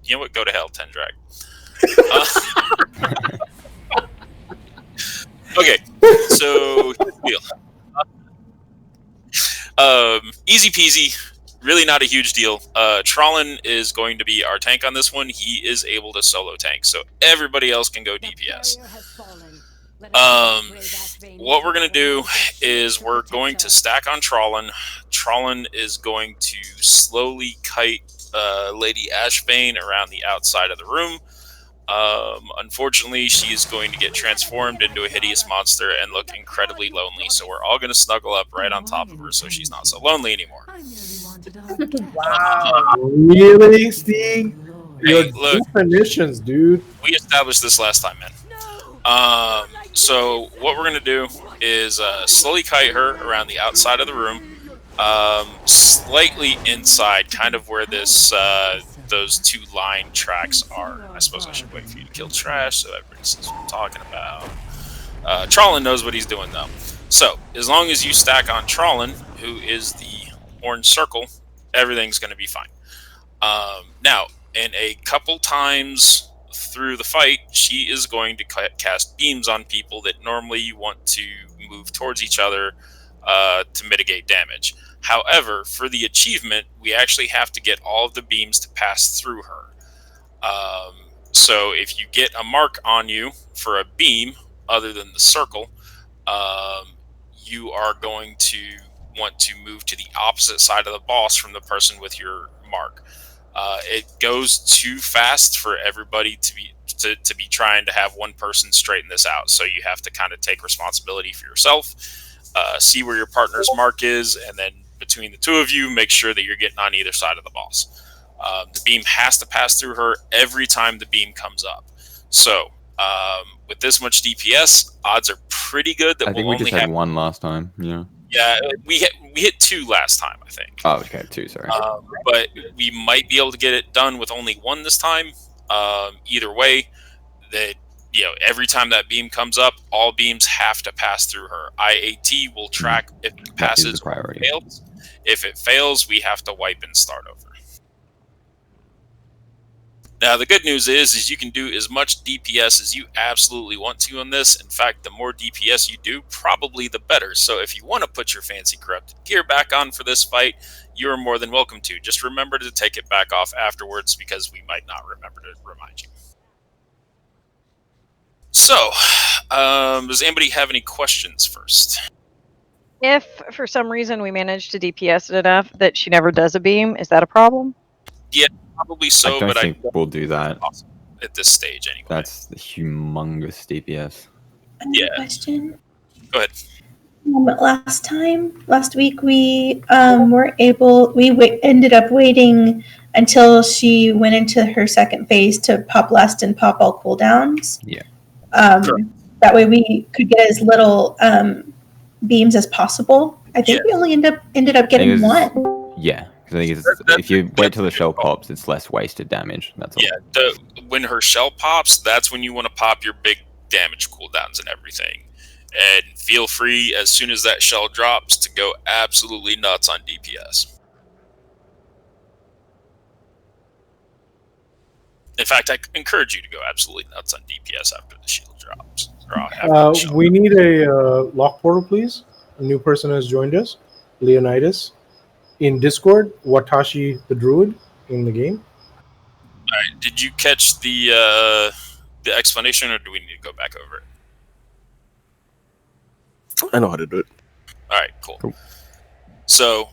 You know what? Go to hell, Tendrak. Okay, so here's the deal. Easy peasy. Really not a huge deal. Trollin is going to be our tank on this one. He is able to solo tank, so everybody else can go DPS. What we're going to do is we're going to stack on Trollin. Trollin is going to slowly kite Lady Ashbane around the outside of the room. Unfortunately, she is going to get transformed into a hideous monster and look incredibly lonely, so we're all going to snuggle up right on top of her so she's not so lonely anymore. Wow. Really, Steve? Your Hey, look, definitions, dude. we established this last time, man. So what we're going to do is slowly kite her around the outside of the room, slightly inside, kind of where this those two line tracks are. I suppose I should wait for you to kill Trash so everybody sees what I'm talking about. Trollin knows what he's doing, though. So, as long as you stack on Trollin, who is the orange circle, everything's going to be fine. Now, in a couple times through the fight, she is going to cast beams on people that normally you want to move towards each other to mitigate damage. However, for the achievement, we actually have to get all of the beams to pass through her. So if you get a mark on you for a beam other than the circle, you are going to want to move to the opposite side of the boss from the person with your mark. It goes too fast for everybody to be trying to have one person straighten this out. So you have to kind of take responsibility for yourself, see where your partner's mark is, and then between the two of you, make sure that you're getting on either side of the boss. The beam has to pass through her every time the beam comes up. So with this much DPS, odds are pretty good that I think we just had one last time. Yeah. Yeah, we hit 2 last time, I think. Oh, okay, 2. Sorry. But we might be able to get it done with only 1 this time. Either way, that every time that beam comes up, all beams have to pass through her. IAT will track if it passes or fails. If it fails, we have to wipe and start over. Now, the good news is you can do as much DPS as you absolutely want to on this. In fact, the more DPS you do, probably the better. So if you want to put your fancy corrupted gear back on for this fight, you're more than welcome to. Just remember to take it back off afterwards because we might not remember to remind you. So, does anybody have any questions first? If for some reason we manage to DPS it enough that she never does a beam, is that a problem? Yeah, probably so, I think we'll do that at this stage anyway. That's the humongous DPS. Another question. Go ahead. Last week, we ended up waiting until she went into her second phase to pop lust and pop all cooldowns. Yeah. That way we could get as little beams as possible. I think we only ended up getting 1. Yeah. I think if you wait till the shell pops, it's less wasted damage. That's all. Yeah, when her shell pops, that's when you want to pop your big damage cooldowns and everything. And feel free, as soon as that shell drops, to go absolutely nuts on DPS. In fact, I encourage you to go absolutely nuts on DPS after the shield drops. We need a lock portal, please. A new person has joined us, Leonidas. In Discord, Watashi the Druid in the game. Alright, did you catch the explanation, or do we need to go back over it? I know how to do it. Alright, cool. So,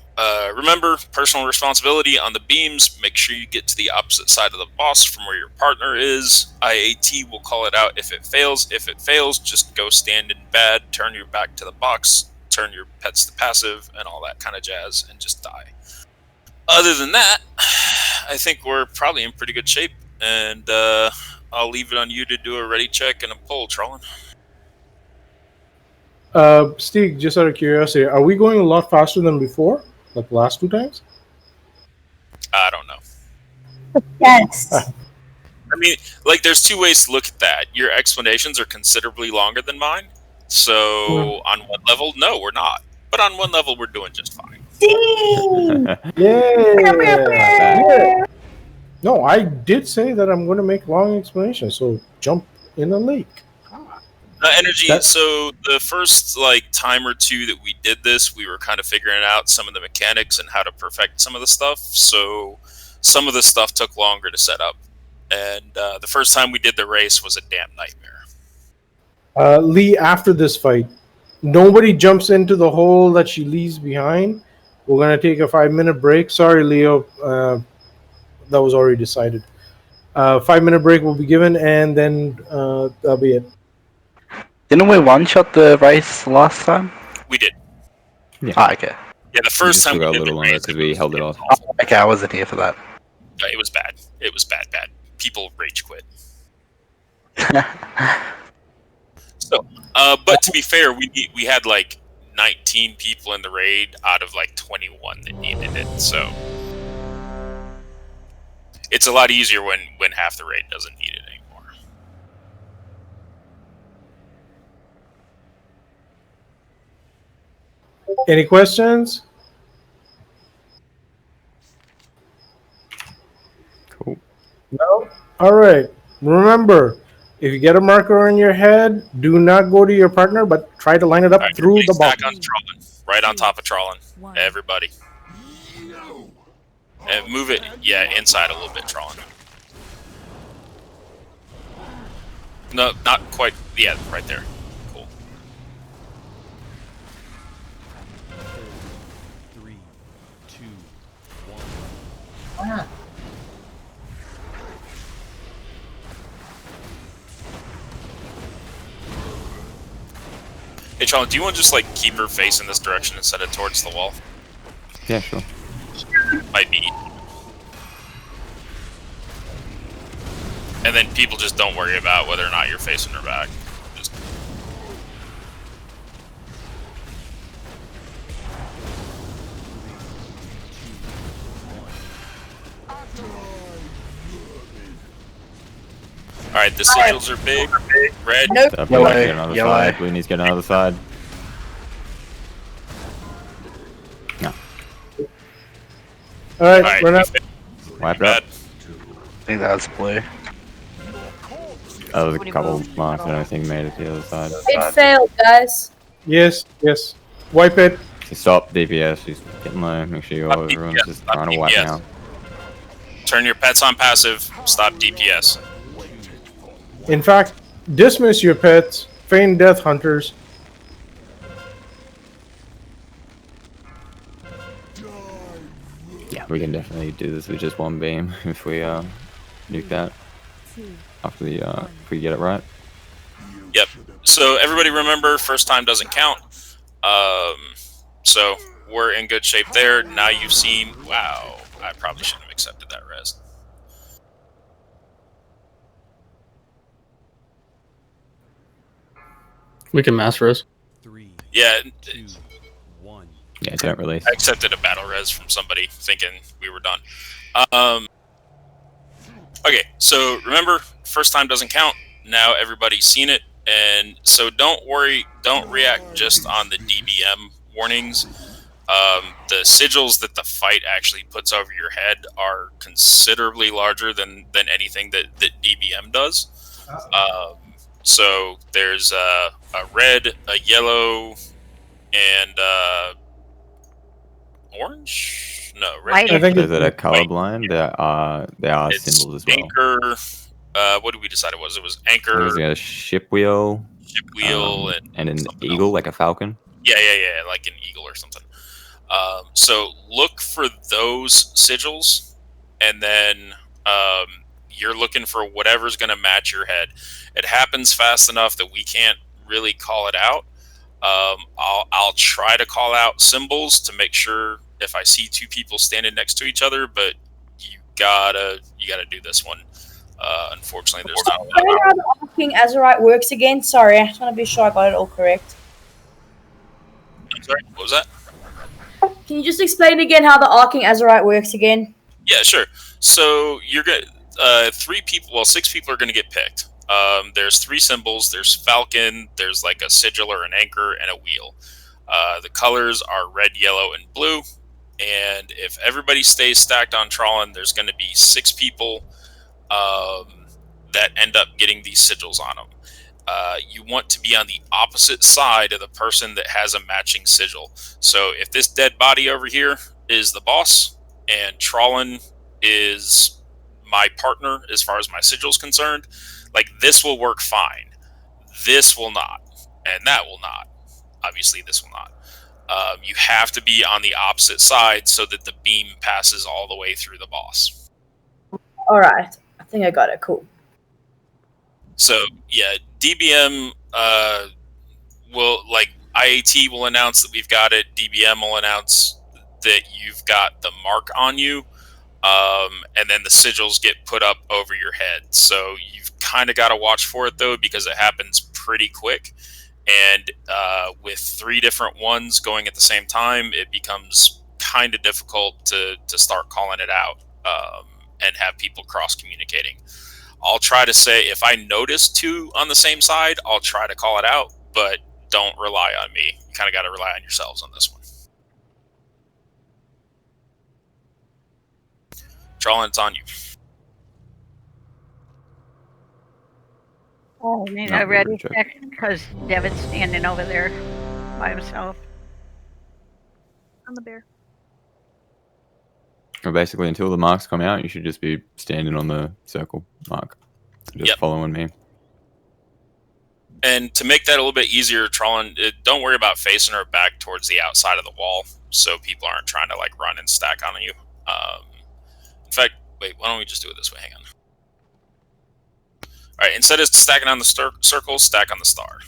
remember, personal responsibility on the beams. Make sure you get to the opposite side of the boss from where your partner is. IAT will call it out if it fails. If it fails, just go stand in bad, turn your back to the box, turn your pets to passive, and all that kind of jazz, and just die. Other than that, I think we're probably in pretty good shape, and I'll leave it on you to do a ready check and a pull, Trollin. Steve, just out of curiosity, are we going a lot faster than before? Like the last 2 times? I don't know. Yes. I mean, like, there's 2 ways to look at that. Your explanations are considerably longer than mine. So, on one level, no, we're not. But on one level, we're doing just fine. Yeah. No, I did say that I'm going to make long explanation. So jump in the lake. Energy. That- So the first time or two that we did this, we were kind of figuring out some of the mechanics and how to perfect some of the stuff. So some of the stuff took longer to set up, and the first time we did the race was a damn nightmare. Lee, after this fight, nobody jumps into the hole that she leaves behind. We're going to take a 5-minute break. Sorry, Leo. That was already decided. 5-minute break will be given, and then that'll be it. Didn't we one-shot the race last time? We did. Yeah. Ah, okay. Yeah, the first time we got we a did little the longer race, because it we was- held it it off. was awful. Okay, I wasn't here for that. It was bad. It was bad. People rage quit. So, but to be fair, we had 19 people in the raid out of 21 that needed it. So it's a lot easier when half the raid doesn't need it anymore. Any questions? Cool. No? All right. Remember, if you get a marker on your head, do not go to your partner, but try to line it up All right, through the everybody bottom. stack on Trollin, right on top of Trollin. Everybody. And move it, inside a little bit, Trollin. No, not quite. Yeah, right there. Cool. 3, 2, 1. Hey, Trollin, do you want to just keep her facing this direction and set it towards the wall? Yeah, sure. Might be. And then people just don't worry about whether or not you're facing her back. Just Alright, the sigils are big. Red. Blue Yellow, needs to get another yellow. side. Blue needs to get another side. No. All right, Alright, we're not. Wipe it bad. up. I think that was blue. That was a couple marks. I don't think made it to the other side. It failed, guys. Yes, yes. Wipe it. Stop DPS. She's getting low. Make sure Stop everyone's DPS, just stop trying to wipe DPS. now. Turn your pets on passive. Stop DPS. In fact, dismiss your pets. Feign death hunters. Yeah, we can definitely do this with just one beam if we nuke that after the if we get it right. Yep. So everybody remember, first time doesn't count. So we're in good shape there. Now you've seen. Wow, I probably shouldn't have accepted that res. We can mass res. 3, Yeah, 2, 1. Yeah, don't release. I accepted a battle res from somebody thinking we were done. Okay, so remember, first time doesn't count. Now everybody's seen it, and so don't worry. Don't react just on the DBM warnings. The sigils that the fight actually puts over your head are considerably larger than anything that DBM does. So there's a red, a yellow, and orange. No, red. White. I think Those that are it's colorblind, there are It's symbols as well. anchor. What did we decide it was? It was anchor, There's a ship wheel ship wheel, and an something eagle, else. like a falcon. Yeah, like an eagle or something. So look for those sigils, and then you're looking for whatever's going to match your head. It happens fast enough that we can't really call it out. I'll try to call out symbols to make sure if I see two people standing next to each other, but you gotta do this one. Unfortunately, there's not a lot. Tell me how the arcing Azurite works again. Sorry, I just want to be sure I got it all correct. I'm sorry, what was that? Can you just explain again how the arcing Azurite works again? Yeah, sure. So you're gonna six people are gonna get picked. There's three symbols. There's falcon. There's like a sigil or an anchor and a wheel. The colors are red, yellow, and blue. and if everybody stays stacked on Trawlin, there's going to be 6 people that end up getting these sigils on them. You want to be on the opposite side of the person that has a matching sigil. So if this dead body over here is the boss, and Trawlin is my partner as far as my sigil's concerned, like, this will work fine. This will not, and that will not. Obviously, this will not. You have to be on the opposite side so that the beam passes all the way through the boss. All right. I think I got it. Cool. So yeah, DBM will, like, IAT will announce that we've got it. DBM will announce that you've got the mark on you, and then the sigils get put up over your head. So you've kind of got to watch for it though, because it happens pretty quick. And with 3 different ones going at the same time, it becomes kind of difficult to start calling it out and have people cross communicating. I'll try to say, if I notice 2 on the same side, I'll try to call it out, but don't rely on me. You kind of got to rely on yourselves on this one. Trawlin, it's on you. Oh, I need Not a ready check. check because Devin's standing over there by himself. On the bear. Well, basically, until the marks come out, you should just be standing on the circle mark, just Yep. following me. And to make that a little bit easier, Trawlin, don't worry about facing her back towards the outside of the wall, so people aren't trying to, like, run and stack on you. In fact, wait, why don't we just do it this way? Hang on. All right, instead of stacking on the circle, stack on the star.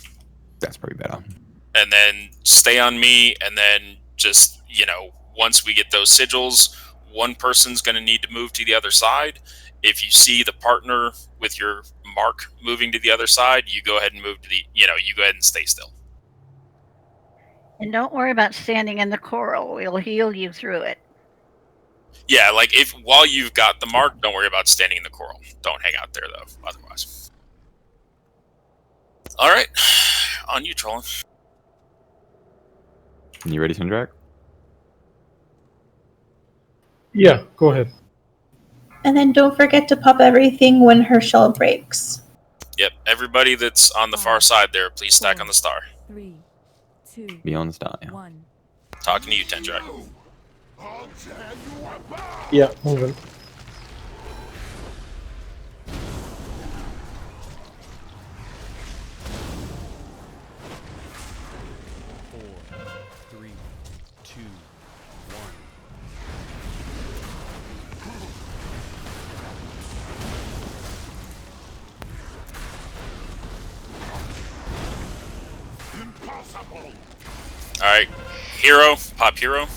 That's probably better. And then stay on me, and then just, once we get those sigils, one person's going to need to move to the other side. If you see the partner with your mark moving to the other side, you go ahead and move to you go ahead and stay still. And don't worry about standing in the coral. We'll heal you through it. Yeah, like, while you've got the mark, don't worry about standing in the coral. Don't hang out there, though, otherwise. All right, on you, Trawlin. You ready, Sindrak? Yeah, go ahead. And then don't forget to pop everything when her shell breaks. Yep, everybody that's on the far side there, please stack on the star. 3, 2, Be on the star. Yeah. 1. Talking to you, Tendrak. Yeah, moving. Four, 3, 2, 1. All right, hero, pop hero.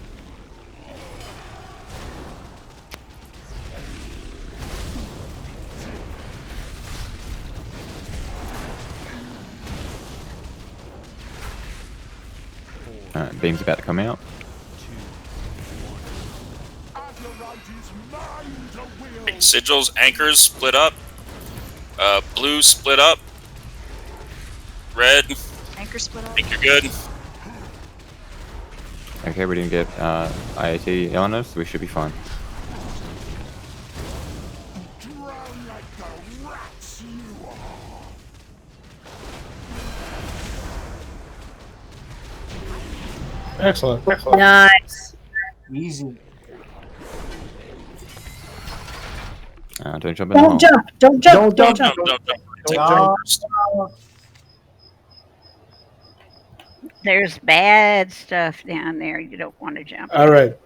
Alright, beam's about to come out. 2, 1. Sigils, anchors, split up. Blue, split up. Red, Anchor split I up. think you're good. Okay, we didn't get IAT on us, so we should be fine. Excellent. Nice. Easy. Don't jump in the hole. Don't jump. Don't jump. Don't jump. Don't. Take Don't jump jump. first. There's bad stuff down there. You don't want to jump. All right.